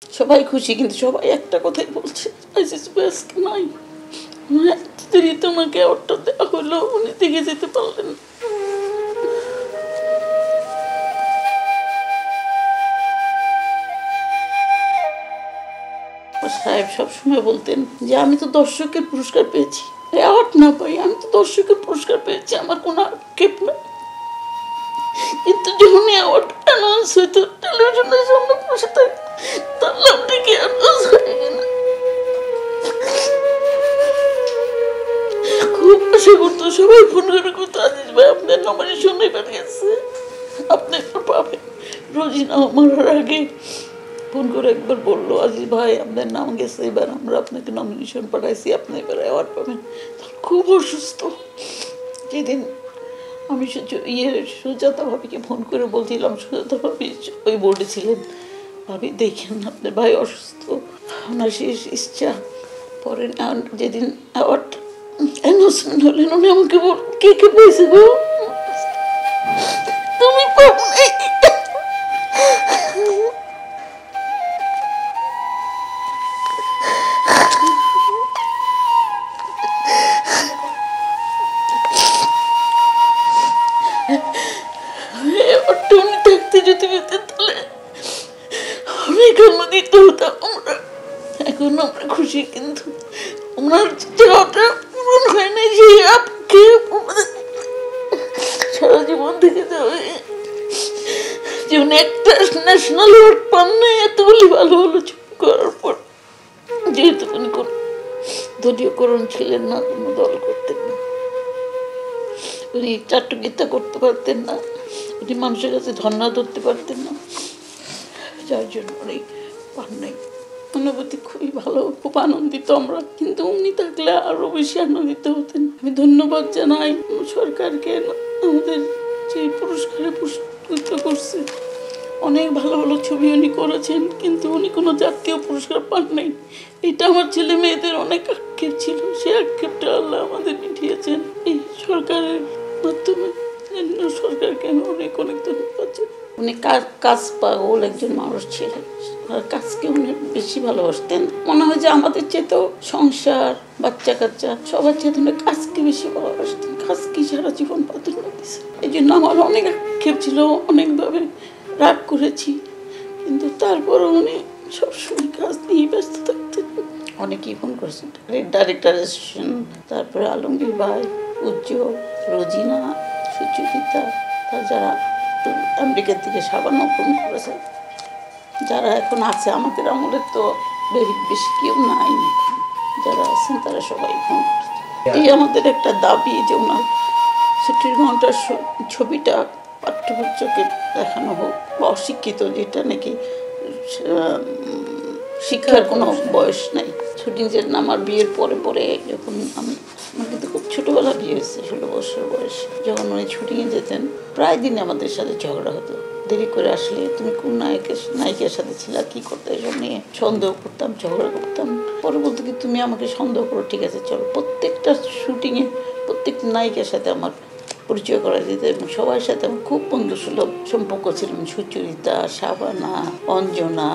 সবাই খুশি, কিন্তু সবাই একটা কথাই বলছে, আজকে নাই, তোমাকে অটো দেওয়া হলো, উনি দেখে যেতে পারলেন। সাহেব সবসময় বলতেন যে আমি তো দর্শকের পুরস্কার পেয়েছি, অ্যাওয়ার্ড না পাই, আমি তো দর্শকের পুরস্কার পেয়েছি, আমার কোনো আক্ষেপ না। কিন্তু যখন অ্যাওয়ার্ড অ্যানাউন্স হইতো টেলিভিশনের সামনে বসে থাকে, তার নামটা কি অ্যানাউন্স হয়ে গেল, খুব আশা করতো, সবাই ফোন করে করতো, আজিজ ভাই আপনার নমিনেশন এবার গেছে, আপনি একটু পাবেন। রোজিনা মরার আগে ফোন করে একবার বললো, আজিজ ভাই আপনার নাম গেছে, এবার আমরা আপনাকে নমিনেশন পাঠাইছি, আপনি এবার অ্যাওয়ার্ড পাবেন। খুব অসুস্থ। যেদিন আমি সুজাতা ভাবিকে ফোন করে বলছিলাম, সুজাতা ভাবি ওই বোর্ডে ছিলেন, ভাবি দেখেন আপনার ভাই অসুস্থ, ওনার শেষ ইচ্ছা। পরে যেদিন অ্যাওয়ার্ড অ্যানাউন্সমেন্ট হলেন, উনি আমাকে বল, কে কে পেয়েছে গো, তুমি পাও নাই। উনি থাকতে যদি পেতেন তাহলে অনেক আনন্দিত হতাম আমরা। এখন আমরা খুশি, কিন্তু ওনার চাওয়াটা পূরণ হয় না, যে আপকে সারা জীবন থেকে যাবে, যে উনি একটা ন্যাশনাল অ্যাওয়ার্ড পান না, এত বলি ভালো হলো ছবি করার পর। যেহেতু উনি কোন দলীয়করণ ছিলেন না, কোনো দল করতেন না, উনি চাট্টগীতা করতে পারতেন না, উনি মানুষের কাছে ধর্ণা ধরতে পারতেন না, যার জন্য উনি পান নাই। অনুভূতি খুবই ভালো, খুব আনন্দিত আমরা, কিন্তু উনি থাকলে আরো বেশি আনন্দিত হতেন। আমি ধন্যবাদ জানাই সরকারকে, আমাদের যে পুরস্কারে পুরস্কৃত করছে। অনেক ভালো ভালো ছবি উনি করেছেন, কিন্তু উনি কোনো জাতীয় পুরস্কার পান নাই। এটা আমার ছেলে মেয়েদের অনেক আক্ষেপ ছিল, সেই আক্ষেপটা আল্লাহ আমাদের মিটিয়েছেন এই সরকারের মাধ্যমে। সরকারকে আমি অনেক অনেক ধন্যবাদ জানাই। উনি কাজ পাগল একজন মানুষ ছিলেন, আর কাজকে উনি বেশি ভালোবাসতেন। মনে হয় যে আমাদের চেয়েও সংসার, বাচ্চা কাচ্চা সবার চেয়ে উনি কাজকে বেশি ভালোবাসতেন, কাজকে সারা জীবন প্রাধান্য দিয়েছে। এই জন্য আমার অনেক আক্ষেপ ছিল, অনেকভাবে রাগ করেছি, কিন্তু তারপরও উনি সবসময় কাজ নিয়ে ব্যস্ত থাকতেন। অনেকেই ফোন করেছেন, ডাইরেক্টর অ্যাসোসিয়েশন, তারপরে আলমগীর ভাই, উজ্জ্বল, রোজিনা, সুচরিতা, যারা আমেরিকার থেকে সাবান্ন ফোন করেছে, যারা এখন আছে, আমাদের আমলের তো বেশি কেউ নাই, যারা আছেন তারা সবাই ফোন করেছে। এই আমাদের একটা দাবি যে ওনার ছুটির ঘন্টার ছবিটা পাঠ্যপুস্তকে দেখানো হোক, বা অশিক্ষিত, যেটা নাকি শিক্ষার কোনো বয়স নাই। শুটিং যে আমার বিয়ের পরে পরে যখন আমার কিন্তু খুব ছোটোবেলা বিয়ে হয়েছে, 16 বছর বয়স, যখন উনি শুটিংয়ে যেতেন, প্রায় দিন আমাদের সাথে ঝগড়া হতো। দেরি করে আসলে তুমি কোন নায়িকার সাথে ছিলা, কী করতে, এসব নিয়ে সন্দেহ করতাম, ঝগড়া করতাম। পরে বলতো কি, তুমি আমাকে সন্দেহ করো, ঠিক আছে চলো। প্রত্যেকটা শুটিংয়ে প্রত্যেকটা নায়িকার সাথে আমার পরিচয় করা যেত, এবং সবার সাথে আমার খুব বন্ধুসুলভ সম্পর্ক ছিল। সুচরিতা, শাবানা, অঞ্জনা,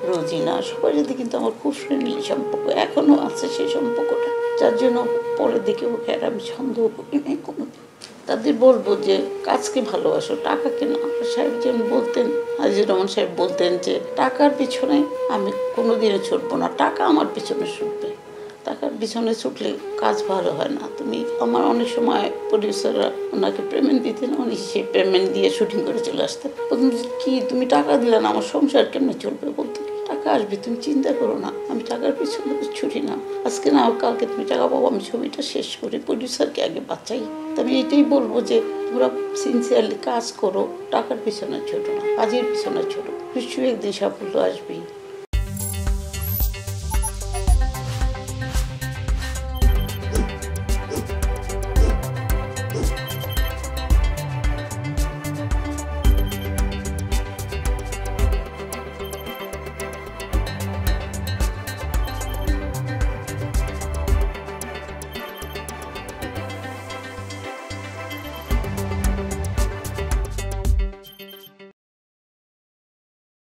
রোজিনা, সবার সাথে কিন্তু আমার খুব ফ্রেন্ডলি সম্পর্ক, এখনও আছে সেই সম্পর্কটা, যার জন্য পরের দিকে ওকে আর আমি সন্দেহ করি নাই কোনো। তাদের বলবো যে কাজকে ভালোবাসো, টাকাকে না। সাহেব যেমন বলতেন, আজিজুর রহমান সাহেব বলতেন যে টাকার পিছনে আমি কোনোদিনও ছুটবো না, টাকা আমার পিছনে ছুটবে। টাকার পিছনে ছুটলে কাজ ভালো হয় না। তুমি আমার অনেক সময় প্রডিউসাররা ওনাকে পেমেন্ট দিতেন, উনি সেই পেমেন্ট দিয়ে শুটিং করে চলে আসতেন। কি তুমি টাকা দিলে না, আমার সংসার কেমনে চলবে? বলতে টাকা আসবে, তুমি চিন্তা করো না, আমি টাকার পিছনে ছুটি না, আজকে না কালকে তুমি টাকা পাবো, আমি ছবিটা শেষ করি, প্রডিউসারকে আগে বাঁচাই। তবে এটাই বলবো যে তোমরা সিনসিয়ারলি কাজ করো, টাকার পিছনে ছোটো না, কাজের পিছনে ছোটো, নিশ্চয়ই একদিন সাফল্য আসবেই।